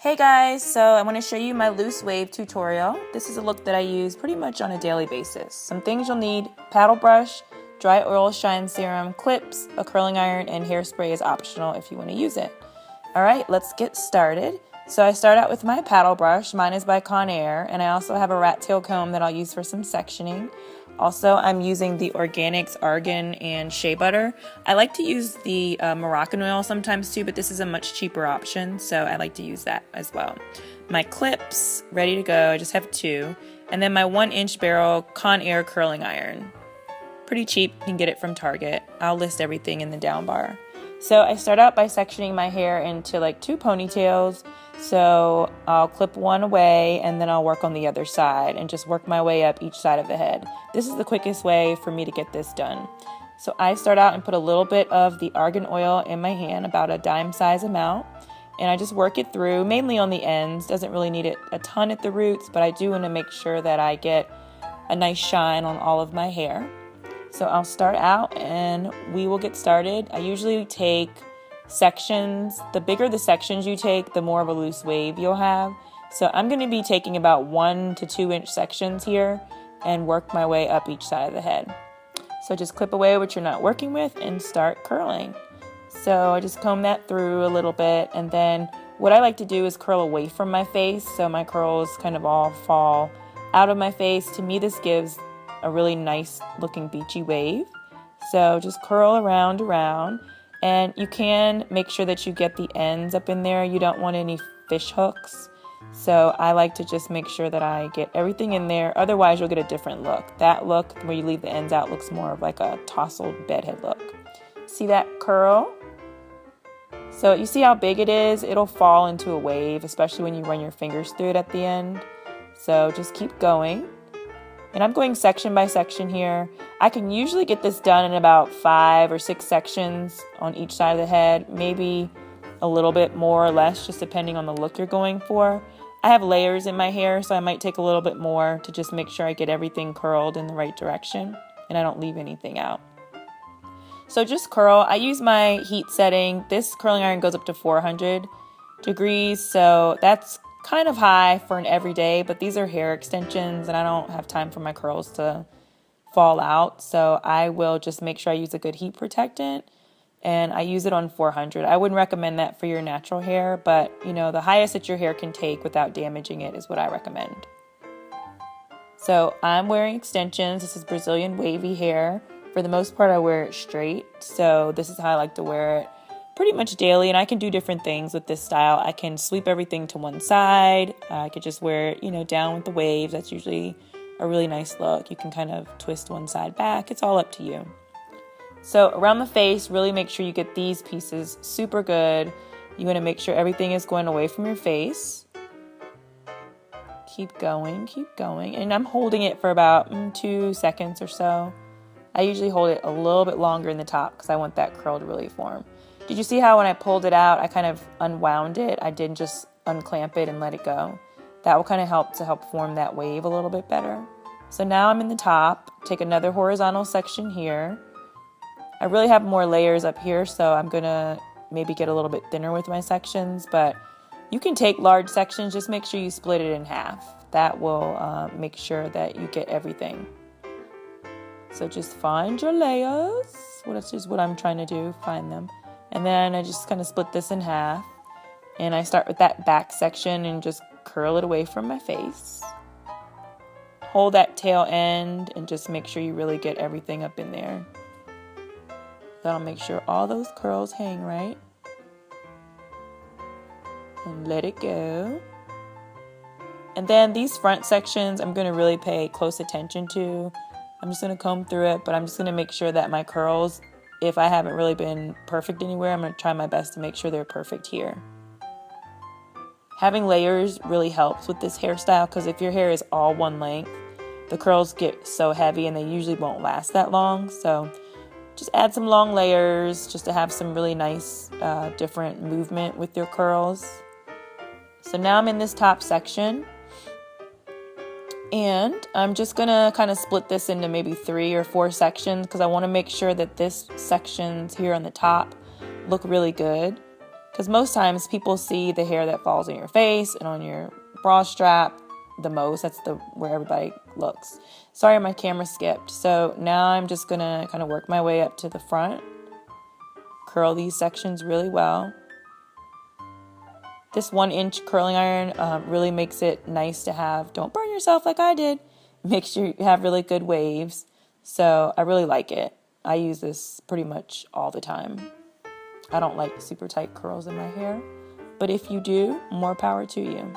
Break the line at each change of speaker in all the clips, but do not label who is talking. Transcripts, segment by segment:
Hey guys, so I want to show you my loose wave tutorial. This is a look that I use pretty much on a daily basis. Some things you'll need: paddle brush, dry oil shine serum, clips, a curling iron, and hairspray is optional if you want to use it. Alright, let's get started. So I start out with my paddle brush. Mine is by Conair, and I also have a rat tail comb that I'll use for some sectioning. Also, I'm using the Organix Argan and Shea butter. I like to use the Moroccan oil sometimes too, but this is a much cheaper option, so I like to use that as well. My clips, ready to go. I just have two. And then my 1-inch barrel Conair curling iron. Pretty cheap, you can get it from Target. I'll list everything in the down bar. So I start out by sectioning my hair into like 2 ponytails. So I'll clip one away and then I'll work on the other side and just work my way up each side of the head. This is the quickest way for me to get this done. So I start out and put a little bit of the argan oil in my hand, about a dime size amount, and I just work it through, mainly on the ends. Doesn't really need it a ton at the roots, but I do want to make sure that I get a nice shine on all of my hair. So I'll start out and we will get started. I usually take sections. The bigger the sections you take, the more of a loose wave you'll have. So I'm going to be taking about 1 to 2 inch sections here and work my way up each side of the head. So just clip away what you're not working with and start curling. So I just comb that through a little bit, and then what I like to do is curl away from my face so my curls kind of all fall out of my face. To me, this gives a really nice looking beachy wave. So just curl around, and you can make sure that you get the ends up in there. You don't want any fish hooks. So I like to just make sure that I get everything in there. Otherwise, you'll get a different look. That look where you leave the ends out looks more of like a tousled bedhead look. See that curl? So you see how big it is? It'll fall into a wave, especially when you run your fingers through it at the end. So just keep going. And I'm going section by section here. I can usually get this done in about 5 or 6 sections on each side of the head, maybe a little bit more or less, just depending on the look you're going for. I have layers in my hair, so I might take a little bit more to just make sure I get everything curled in the right direction and I don't leave anything out. So just curl. I use my heat setting. This curling iron goes up to 400 degrees, so that's kind of high for an everyday, but these are hair extensions and I don't have time for my curls to fall out, so I will just make sure I use a good heat protectant, and I use it on 400. I wouldn't recommend that for your natural hair, but you know, the highest that your hair can take without damaging it is what I recommend. So I'm wearing extensions. This is Brazilian wavy hair. For the most part, I wear it straight, so this is how I like to wear it pretty much daily, and I can do different things with this style. I can sweep everything to one side. I could just wear it, down with the waves. That's usually a really nice look. You can kind of twist one side back. It's all up to you. So around the face, really make sure you get these pieces super good. You want to make sure everything is going away from your face. Keep going, and I'm holding it for about 2 seconds or so. I usually hold it a little bit longer in the top because I want that curl to really form. Did you see how when I pulled it out, I kind of unwound it? I didn't just unclamp it and let it go. That will kind of help form that wave a little bit better. So now I'm in the top. Take another horizontal section here. I really have more layers up here, so I'm going to maybe get a little bit thinner with my sections, but you can take large sections. Just make sure you split it in half. That will make sure that you get everything. So just find your layers. That's just what I'm trying to do, find them. And then I just kind of split this in half. And I start with that back section and just curl it away from my face. Hold that tail end and just make sure you really get everything up in there. That'll make sure all those curls hang right. And let it go. And then these front sections I'm going to really pay close attention to. I'm just going to comb through it, but I'm just going to make sure that my curls, if I haven't really been perfect anywhere, I'm going to try my best to make sure they're perfect here. Having layers really helps with this hairstyle, because if your hair is all one length, the curls get so heavy and they usually won't last that long. So just add some long layers just to have some really nice different movement with your curls. So now I'm in this top section. And I'm just going to kind of split this into maybe 3 or 4 sections because I want to make sure that this sections here on the top look really good. because most times people see the hair that falls on your face and on your bra strap the most. That's where everybody looks. Sorry, my camera skipped. So now I'm just gonna kind of work my way up to the front, curl these sections really well. This 1-inch curling iron really makes it nice to have. Don't burn yourself like I did. Make sure you have really good waves. So I really like it. I use this pretty much all the time. I don't like super tight curls in my hair, but if you do, more power to you.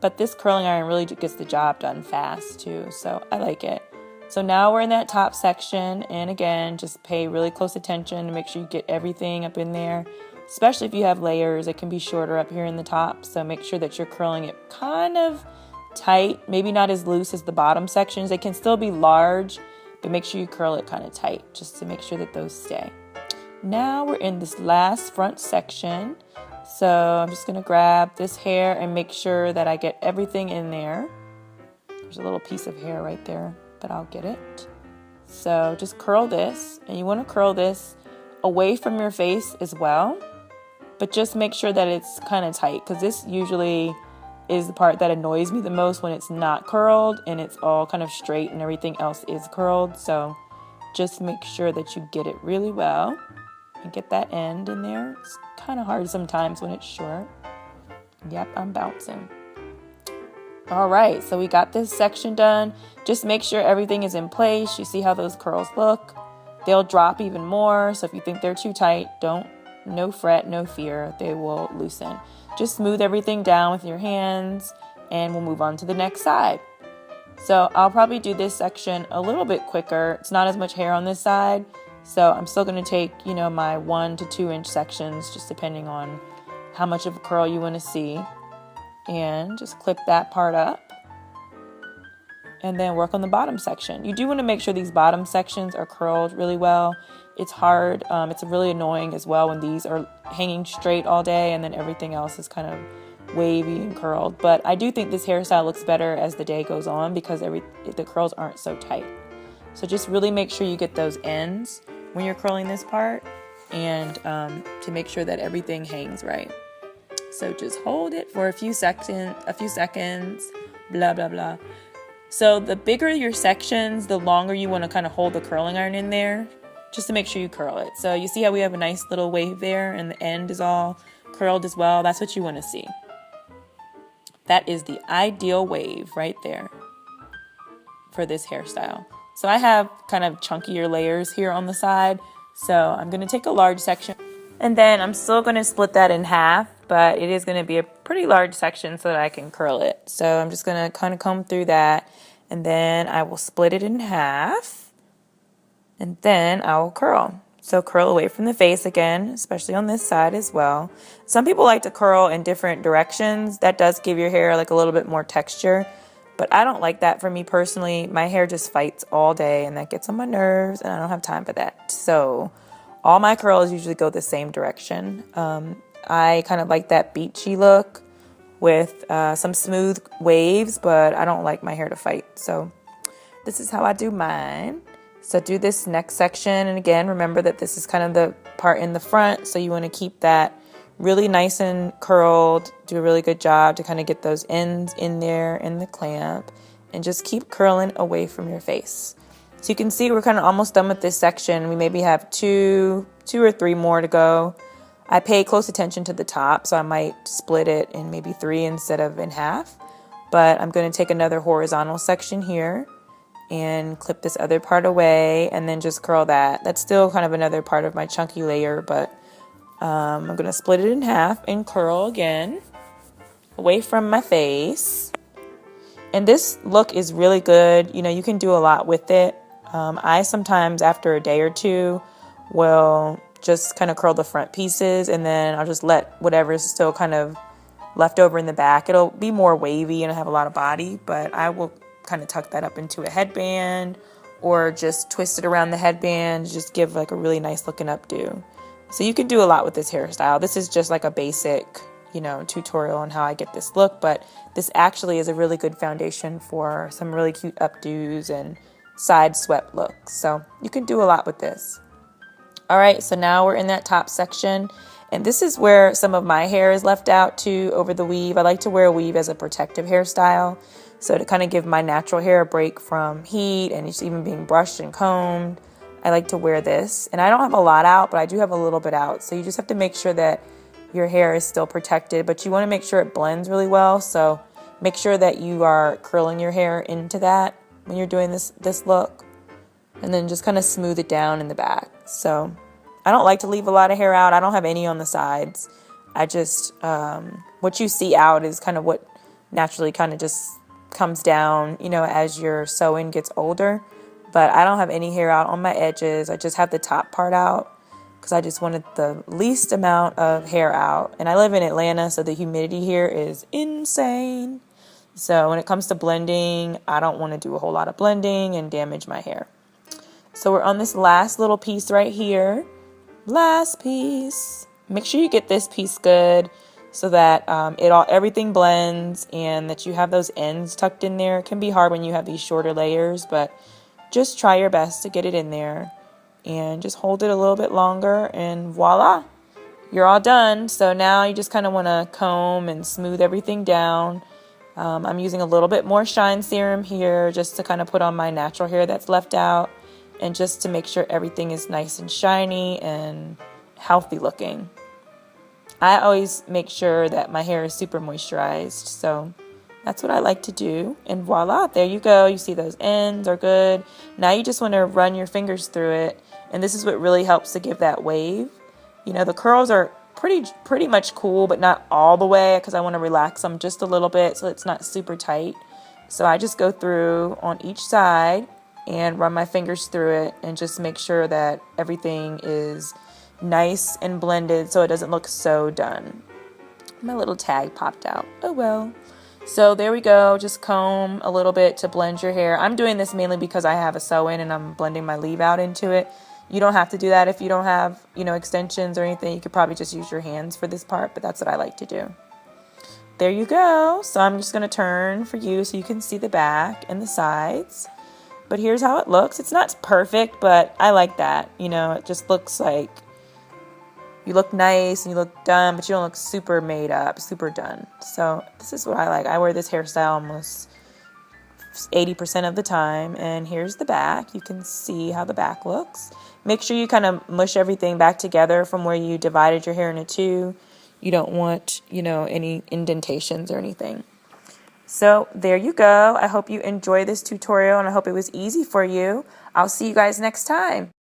But this curling iron really gets the job done fast too, so I like it. So now we're in that top section, and again, just pay really close attention to make sure you get everything up in there. Especially if you have layers, it can be shorter up here in the top, so make sure that you're curling it kind of tight, maybe not as loose as the bottom sections. They can still be large, but make sure you curl it kind of tight just to make sure that those stay. Now we're in this last front section. So I'm just going to grab this hair and make sure that I get everything in there. There's a little piece of hair right there, but I'll get it. So just curl this, and you want to curl this away from your face as well, but just make sure that it's kind of tight, because this usually is the part that annoys me the most when it's not curled and it's all kind of straight and everything else is curled. So just make sure that you get it really well and get that end in there. It's kind of hard sometimes when it's short. Yep, I'm bouncing. All right, so we got this section done. Just make sure everything is in place. You see how those curls look? They'll drop even more. So if you think they're too tight, no fret, no fear. They will loosen. Just smooth everything down with your hands, and we'll move on to the next side. So I'll probably do this section a little bit quicker. It's not as much hair on this side. So I'm still going to take, my 1 to 2 inch sections, just depending on how much of a curl you want to see. And just clip that part up. And then work on the bottom section. You do want to make sure these bottom sections are curled really well. It's hard. It's really annoying as well when these are hanging straight all day and then everything else is kind of wavy and curled. But I do think this hairstyle looks better as the day goes on because the curls aren't so tight. So just really make sure you get those ends when you're curling this part, and to make sure that everything hangs right. So just hold it for a few seconds, blah, blah, blah. So the bigger your sections, the longer you want to kind of hold the curling iron in there, just to make sure you curl it. So you see how we have a nice little wave there and the end is all curled as well? That's what you want to see. That is the ideal wave right there for this hairstyle. So I have kind of chunkier layers here on the side. So I'm going to take a large section, and then I'm still going to split that in half, but it is going to be a pretty large section so that I can curl it. So I'm just going to kind of comb through that, and then I will split it in half, and then I will curl. So curl away from the face again, especially on this side as well. Some people like to curl in different directions. That does give your hair like a little bit more texture. But I don't like that for me personally. My hair just fights all day and that gets on my nerves and I don't have time for that. So all my curls usually go the same direction. I kind of like that beachy look with some smooth waves, but I don't like my hair to fight. So this is how I do mine. So do this next section. And again, remember that this is kind of the part in the front. So you want to keep that really nice and curled. Do a really good job to kind of get those ends in there in the clamp, and just keep curling away from your face. So you can see we're kind of almost done with this section. We maybe have two or three more to go. I pay close attention to the top, so I might split it in maybe 3 instead of in half. But I'm going to take another horizontal section here and clip this other part away and then just curl that. That's still kind of another part of my chunky layer, but I'm going to split it in half and curl again away from my face. And this look is really good. You can do a lot with it. I sometimes, after a day or two, will just kind of curl the front pieces, and then I'll just let whatever is still kind of left over in the back. It'll be more wavy and have a lot of body, but I will kind of tuck that up into a headband or just twist it around the headband to just give like a really nice looking updo. So you can do a lot with this hairstyle. This is just like a basic, tutorial on how I get this look, but this actually is a really good foundation for some really cute updos and side swept looks. So you can do a lot with this. All right, so now we're in that top section, and this is where some of my hair is left out too over the weave. I like to wear a weave as a protective hairstyle, so to kind of give my natural hair a break from heat and it's even being brushed and combed. I like to wear this, and I don't have a lot out, but I do have a little bit out, so you just have to make sure that your hair is still protected, but you want to make sure it blends really well, so make sure that you are curling your hair into that when you're doing this look. And then just kind of smooth it down in the back. So I don't like to leave a lot of hair out. I don't have any on the sides. I just, what you see out is kind of what naturally kind of just comes down, you know, as your sew-in gets older. But I don't have any hair out on my edges. I just have the top part out because I just wanted the least amount of hair out. And I live in Atlanta, so the humidity here is insane. So when it comes to blending, I don't want to do a whole lot of blending and damage my hair. So we're on this last little piece right here. Last piece. Make sure you get this piece good so that everything blends and that you have those ends tucked in there. It can be hard when you have these shorter layers, but just try your best to get it in there and just hold it a little bit longer and voila, you're all done. So now you just kind of want to comb and smooth everything down. I'm using a little bit more shine serum here just to kind of put on my natural hair that's left out. And just to make sure everything is nice and shiny and healthy looking. I always make sure that my hair is super moisturized. So that's what I like to do. And voila, there you go. You see those ends are good. Now you just want to run your fingers through it. And this is what really helps to give that wave. You know, the curls are pretty much cool, but not all the way because I want to relax them just a little bit so it's not super tight. So I just go through on each side and run my fingers through it and just make sure that everything is nice and blended so it doesn't look so done. My little tag popped out. Oh well. So there we go. Just comb a little bit to blend your hair. I'm doing this mainly because I have a sew-in and I'm blending my leave out into it. You don't have to do that if you don't have, you know, extensions or anything. You could probably just use your hands for this part, but that's what I like to do. There you go. So I'm just going to turn for you so you can see the back and the sides. But here's how it looks. It's not perfect, but I like that. You know, it just looks like you look nice and you look done, but you don't look super made up, super done. So this is what I like. I wear this hairstyle almost 80% of the time. And here's the back. You can see how the back looks. Make sure you kind of mush everything back together from where you divided your hair into two. You don't want, you know, any indentations or anything. So there you go. I hope you enjoyed this tutorial and I hope it was easy for you. I'll see you guys next time.